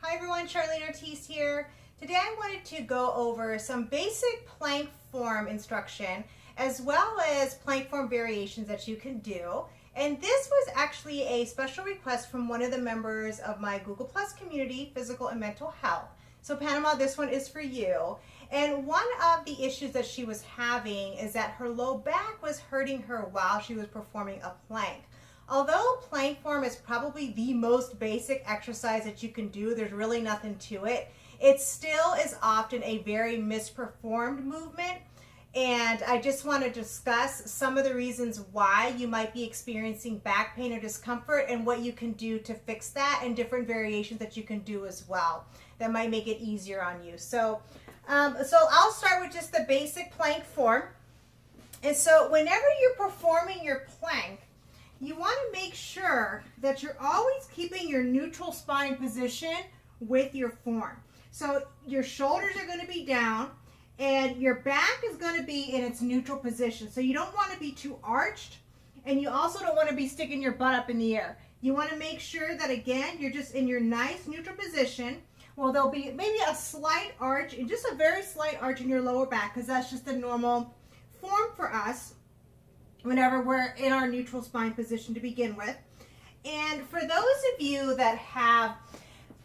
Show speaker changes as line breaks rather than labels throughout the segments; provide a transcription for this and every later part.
Hi everyone, Charlene Ortiz here. Today I wanted to go over some basic plank form instruction as well as plank form variations that you can do. And this was actually a special request from one of the members of my Google Plus community, Physical and Mental Health. So Panama, this one is for you. And one of the issues that she was having is that her low back was hurting her while she was performing a plank. Although plank form is probably the most basic exercise that you can do, there's really nothing to it. It still is often a very misperformed movement. And I just want to discuss some of the reasons why you might be experiencing back pain or discomfort and what you can do to fix that, and different variations that you can do as well that might make it easier on you. So I'll start with just the basic plank form. And so whenever you're performing your plank, you want to make sure that you're always keeping your neutral spine position with your form. So your shoulders are going to be down and your back is going to be in its neutral position. So you don't want to be too arched, and you also don't want to be sticking your butt up in the air. You want to make sure that, again, you're just in your nice neutral position. Well, there'll be maybe a slight arch, and just a very slight arch in your lower back, because that's just the normal form for us whenever we're in our neutral spine position to begin with. And for those of you that have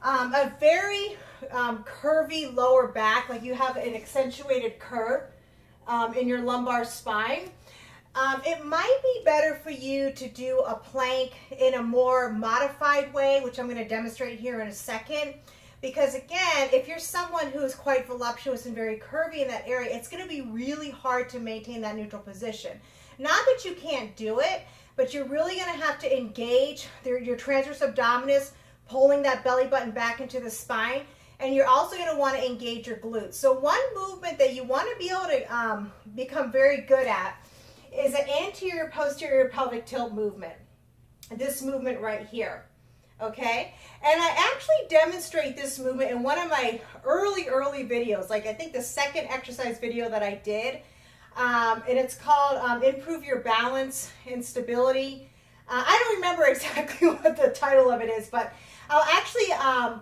a very curvy lower back, like you have an accentuated curve in your lumbar spine, it might be better for you to do a plank in a more modified way, which I'm going to demonstrate here in a second. Because again, if you're someone who is quite voluptuous and very curvy in that area, it's going to be really hard to maintain that neutral position. Not that you can't do it, but you're really going to have to engage your transverse abdominis, pulling that belly button back into the spine, and you're also going to want to engage your glutes. So one movement that you want to be able to become very good at is an anterior posterior pelvic tilt movement. This movement right here. Okay, and I actually demonstrate this movement in one of my early videos, like I think the second exercise video that I did, and it's called Improve Your Balance and Stability. I don't remember exactly what the title of it is, but I'll actually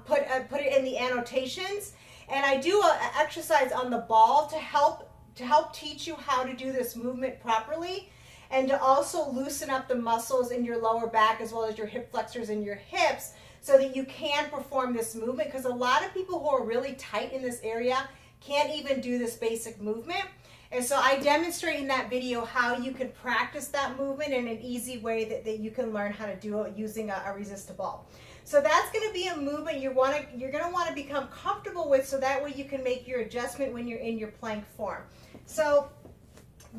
put it in the annotations, and I do an exercise on the ball to help teach you how to do this movement properly, and to also loosen up the muscles in your lower back as well as your hip flexors and your hips, so that you can perform this movement, because a lot of people who are really tight in this area can't even do this basic movement. And so I demonstrate in that video how you can practice that movement in an easy way that you can learn how to do it using a resistor ball. So that's going to be a movement you're going to want to become comfortable with, so that way you can make your adjustment when you're in your plank form. So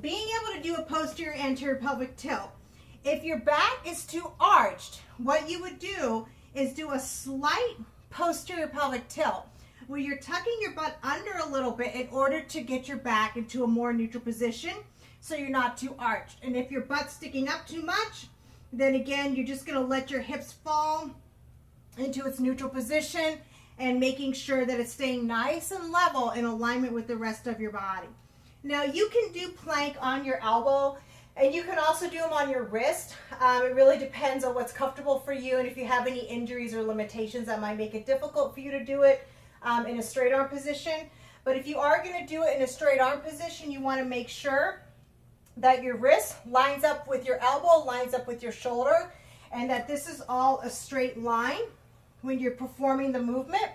being able to do a posterior anterior pelvic tilt. If your back is too arched, what you would do is do a slight posterior pelvic tilt, where you're tucking your butt under a little bit in order to get your back into a more neutral position, so you're not too arched. And if your butt's sticking up too much, then again, you're just going to let your hips fall into its neutral position, and making sure that it's staying nice and level in alignment with the rest of your body. Now you can do plank on your elbow, and you can also do them on your wrist. It really depends on what's comfortable for you, and if you have any injuries or limitations that might make it difficult for you to do it in a straight arm position. But if you are going to do it in a straight arm position, you want to make sure that your wrist lines up with your elbow, lines up with your shoulder, and that this is all a straight line when you're performing the movement.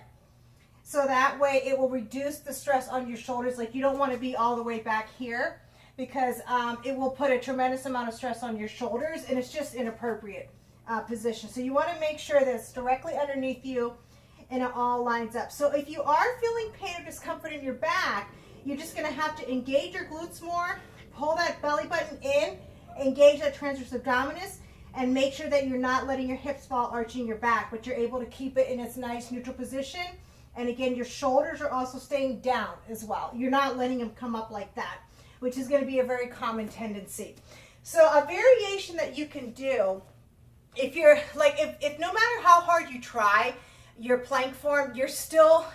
So that way it will reduce the stress on your shoulders. Like, you don't want to be all the way back here, because it will put a tremendous amount of stress on your shoulders, and it's just inappropriate position. So you want to make sure that it's directly underneath you and it all lines up. So if you are feeling pain or discomfort in your back, you're just going to have to engage your glutes more, pull that belly button in, engage that transverse abdominis, and make sure that you're not letting your hips fall arching your back, but you're able to keep it in its nice neutral position. And again, your shoulders are also staying down as well. You're not letting them come up like that, which is going to be a very common tendency. So a variation that you can do, if you're like, if no matter how hard you try your plank form, you're still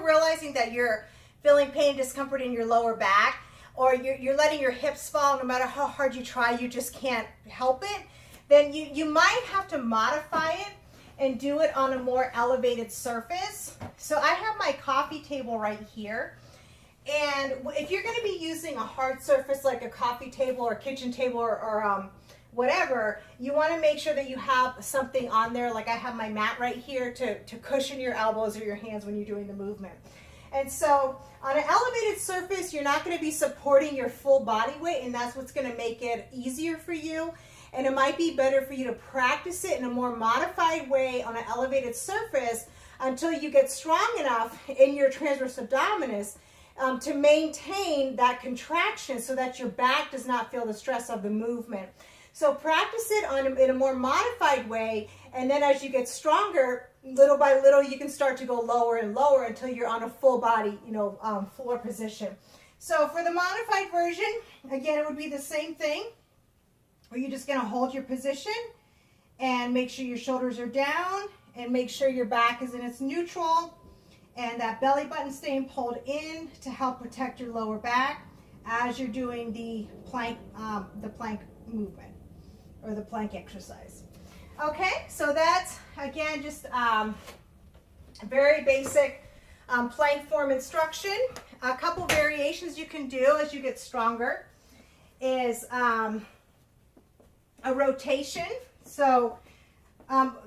realizing that you're feeling pain and discomfort in your lower back, or you're letting your hips fall, no matter how hard you try, you just can't help it, then you might have to modify it and do it on a more elevated surface. So I have my coffee table right here. And if you're going to be using a hard surface like a coffee table or kitchen table or whatever, you want to make sure that you have something on there. Like I have my mat right here to cushion your elbows or your hands when you're doing the movement. And so on an elevated surface, you're not going to be supporting your full body weight, and that's what's going to make it easier for you. And it might be better for you to practice it in a more modified way on an elevated surface until you get strong enough in your transverse abdominis to maintain that contraction so that your back does not feel the stress of the movement. So practice it in a more modified way, and then as you get stronger, little by little, you can start to go lower and lower until you're on a full body, floor position. So for the modified version, again, it would be the same thing, where you're just going to hold your position and make sure your shoulders are down and make sure your back is in its neutral and that belly button staying pulled in to help protect your lower back as you're doing the plank movement or the plank exercise. Okay, so that's, again, just very basic plank form instruction. A couple variations you can do as you get stronger is a rotation. So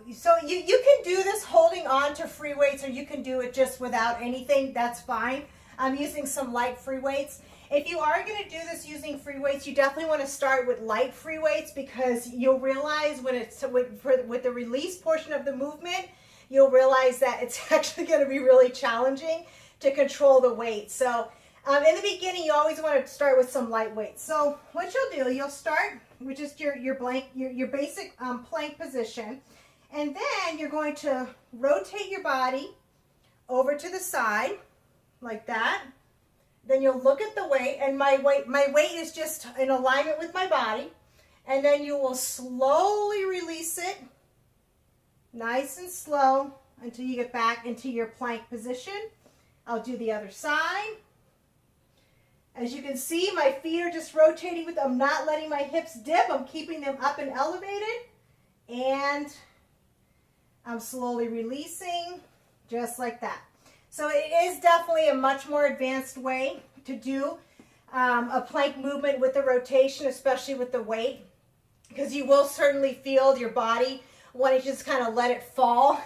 you can do this holding on to free weights, or you can do it just without anything. That's fine. I'm using some light free weights. If you are going to do this using free weights, you definitely want to start with light free weights, because you'll realize when it's with the release portion of the movement, you'll realize that it's actually going to be really challenging to control the weight. So in the beginning, you always want to start with some light weights. So what you'll do, you'll start with just your basic plank position, and then you're going to rotate your body over to the side like that. Then you'll look at the weight, and my weight is just in alignment with my body, and then you will slowly release it, nice and slow, until you get back into your plank position. I'll do the other side. As you can see, my feet are just rotating with, I'm not letting my hips dip, I'm keeping them up and elevated, and I'm slowly releasing, just like that. So it is definitely a much more advanced way to do a plank movement with the rotation, especially with the weight, because you will certainly feel your body wanting to just kind of let it fall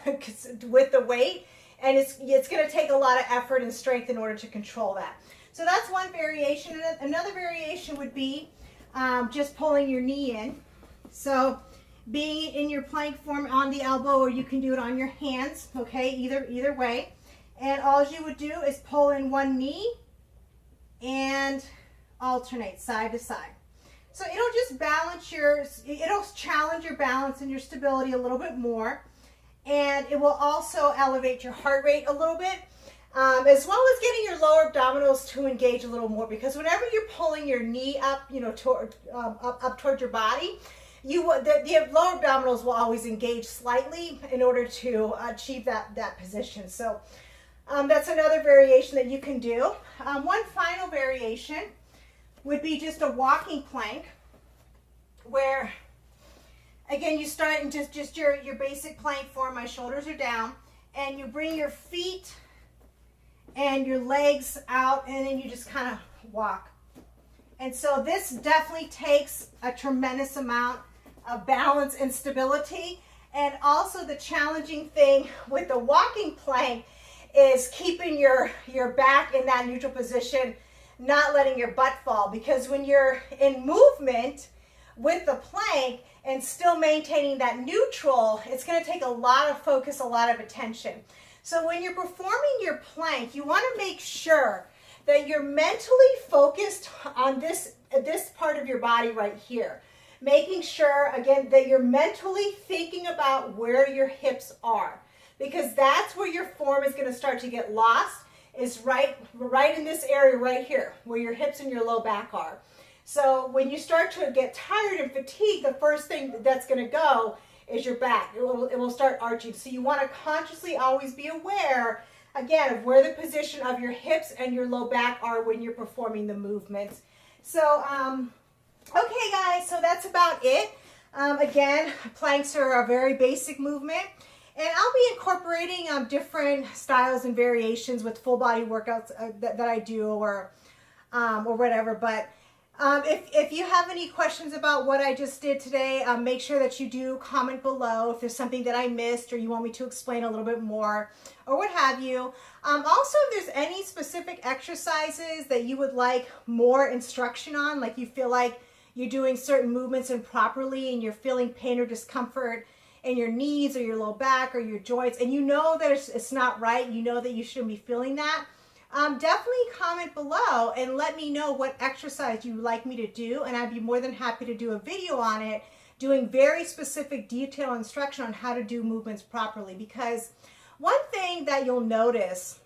with the weight, and it's going to take a lot of effort and strength in order to control that. So that's one variation. Another variation would be just pulling your knee in. So being in your plank form on the elbow, or you can do it on your hands, okay, either way. And all you would do is pull in one knee and alternate side to side. So it'll just it'll challenge your balance and your stability a little bit more. And it will also elevate your heart rate a little bit, as well as getting your lower abdominals to engage a little more. Because whenever you're pulling your knee up, up toward your body, the lower abdominals will always engage slightly in order to achieve that position. So that's another variation that you can do. One final variation would be just a walking plank, where, again, you start in just your basic plank form. My shoulders are down, and you bring your feet and your legs out, and then you just kind of walk. And so this definitely takes a tremendous amount of balance and stability. And also the challenging thing with the walking plank is keeping your back in that neutral position, not letting your butt fall, because when you're in movement with the plank and still maintaining that neutral, it's going to take a lot of focus, a lot of attention. So when you're performing your plank, you want to make sure that you're mentally focused on this part of your body right here, making sure, again, that you're mentally thinking about where your hips are, because that's where your form is going to start to get lost, is right in this area right here, where your hips and your low back are. So when you start to get tired and fatigued, the first thing that's going to go is your back. It will start arching. So you want to consciously always be aware, again, of where the position of your hips and your low back are when you're performing the movements. So, okay guys, so that's about it. Again, planks are a very basic movement. And I'll be incorporating different styles and variations with full body workouts that I do, or whatever. But if you have any questions about what I just did today, make sure that you do comment below if there's something that I missed or you want me to explain a little bit more or what have you. Also, if there's any specific exercises that you would like more instruction on, like you feel like you're doing certain movements improperly and you're feeling pain or discomfort in your knees or your low back or your joints, and you know that it's not right, you know that you shouldn't be feeling that, definitely comment below and let me know what exercise you would like me to do, and I'd be more than happy to do a video on it, doing very specific detailed instruction on how to do movements properly. Because one thing that you'll notice,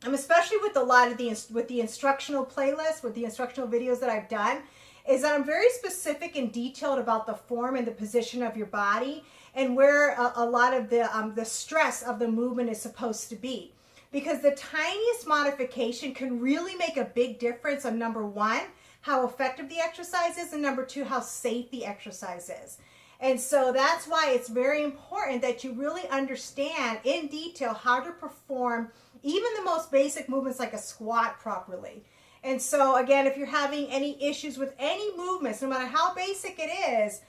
especially with a lot of the instructional playlists, with the instructional videos that I've done, is that I'm very specific and detailed about the form and the position of your body and where a lot of the stress of the movement is supposed to be. Because the tiniest modification can really make a big difference on, number one, how effective the exercise is, and number two, how safe the exercise is. And so that's why it's very important that you really understand in detail how to perform even the most basic movements like a squat properly. And so again, if you're having any issues with any movements, no matter how basic it is,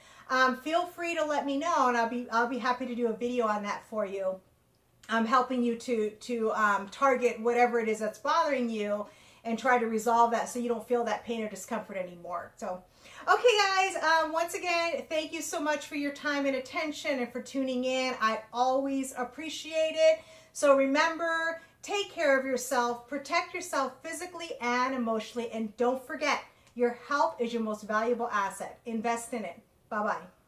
feel free to let me know, and I'll be happy to do a video on that for you. I'm helping you to target whatever it is that's bothering you and try to resolve that so you don't feel that pain or discomfort anymore. So, okay guys, once again, thank you so much for your time and attention and for tuning in. I always appreciate it. So remember, take care of yourself, protect yourself physically and emotionally, and don't forget, your health is your most valuable asset. Invest in it. Bye-bye.